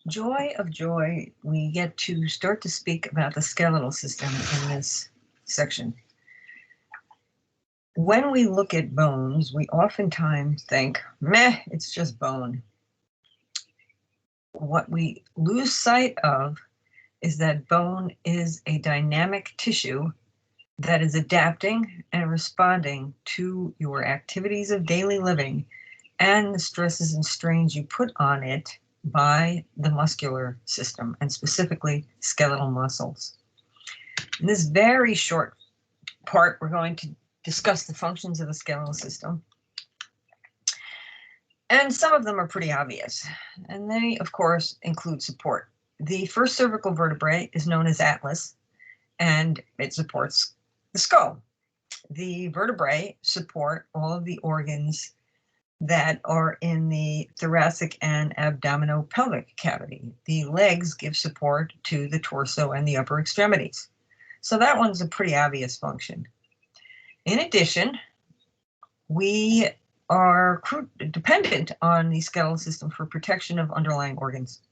Joy of joy, we get to start to speak about the skeletal system in this section. When we look at bones, we oftentimes think, meh, it's just bone. What we lose sight of is that bone is a dynamic tissue that is adapting and responding to your activities of daily living and the stresses and strains you put on it by the muscular system, and specifically skeletal muscles. In this very short part, we're going to discuss the functions of the skeletal system. And some of them are pretty obvious. And they, of course, include support. The first cervical vertebrae is known as atlas, and it supports the skull. The vertebrae support all of the organs that are in the thoracic and abdominopelvic cavity. The legs give support to the torso and the upper extremities. So that one's a pretty obvious function. In addition, we are dependent on the skeletal system for protection of underlying organs.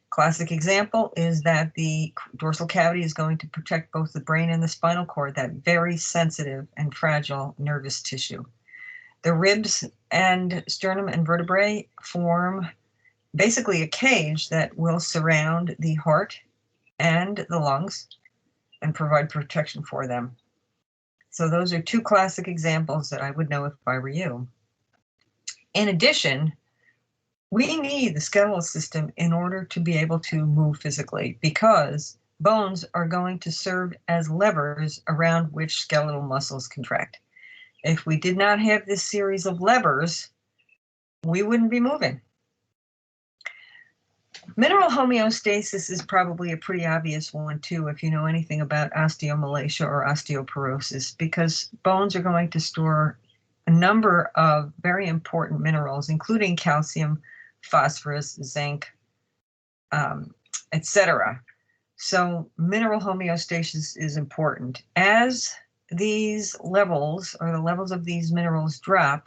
Classic example is that the dorsal cavity is going to protect both the brain and the spinal cord, that very sensitive and fragile nervous tissue. The ribs and sternum and vertebrae form basically a cage that will surround the heart and the lungs and provide protection for them. So those are two classic examples that I would know if I were you. In addition, we need the skeletal system in order to be able to move physically, because bones are going to serve as levers around which skeletal muscles contract. If we did not have this series of levers, we wouldn't be moving. Mineral homeostasis is probably a pretty obvious one too, if you know anything about osteomalacia or osteoporosis, because bones are going to store a number of very important minerals, including calcium, phosphorus, zinc, etc. So mineral homeostasis is important. As these levels, or the levels of these minerals, drop,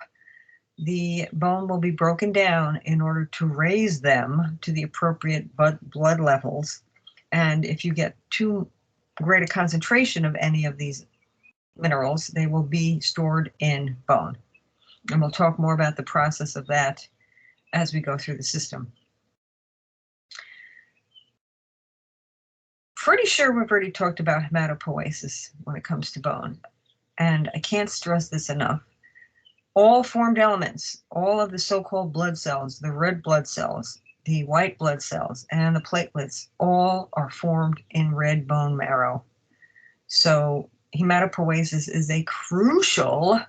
the bone will be broken down in order to raise them to the appropriate blood levels. And if you get too great a concentration of any of these minerals, they will be stored in bone. And we'll talk more about the process of that as we go through the system. Pretty sure we've already talked about hematopoiesis when it comes to bone, and I can't stress this enough. All formed elements, all of the so-called blood cells, the red blood cells, the white blood cells, and the platelets, all are formed in red bone marrow. So hematopoiesis is a crucial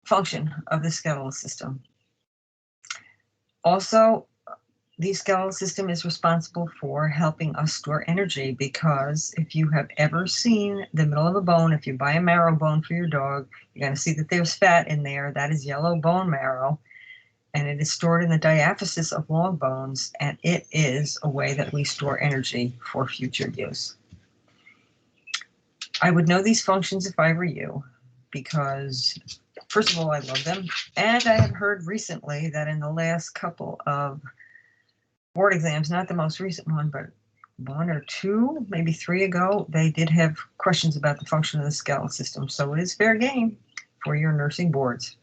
function of the skeletal system. Also, the skeletal system is responsible for helping us store energy, because if you have ever seen the middle of a bone, if you buy a marrow bone for your dog, you're going to see that there's fat in there. That is yellow bone marrow, and it is stored in the diaphysis of long bones, and it is a way that we store energy for future use. I would know these functions if I were you, because first of all, I love them, and I have heard recently that in the last couple of board exams, not the most recent one, but one or two, maybe three ago, they did have questions about the function of the skeletal system. So it is fair game for your nursing boards.